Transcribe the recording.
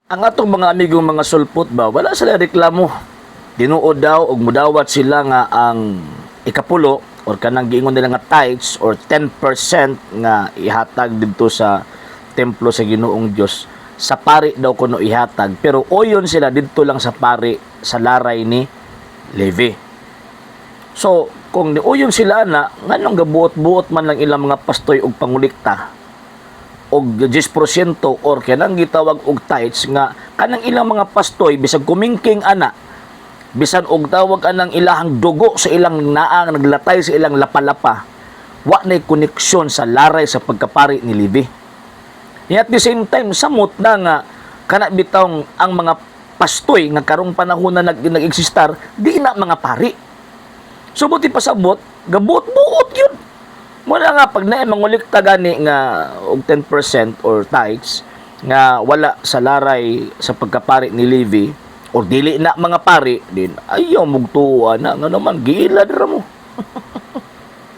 Ang atong mga amigong mga sulpot ba, wala sila reklamo. Tinuod daw og mudawat sila nga ang ikapulo or kanang giingon nila nga tithes or 10% nga ihatag didto sa templo sa Ginoong Dios. Sa pari daw kuno ihatag, pero oyon sila didto lang sa pari sa laray ni Levi. So, kung niuyon sila na, nganong gabuot-buot man lang ilang mga pastoy og pangulikta, og 10% or kanang gitawag og tithes nga kanang ilang mga pastoy bisag kumingking ana bisan og tawag anang ilahang dugo sa ilang naang naglatay sa ilang lapalapa wa nay koneksyon sa laray sa pagkapari ni Levi. At the same time samot na nga kana bitawng ang mga pastoy nga karong panahon na nag-existar di na mga pari. So buti pasabot gabuot-buot yun. Muna nga, pag mangulikta gani nga og 10% or tithes nga wala sa laray sa pagkapari ni Levi or dili na mga pari din, ayaw mugtuwa na nga naman, gila dira mo.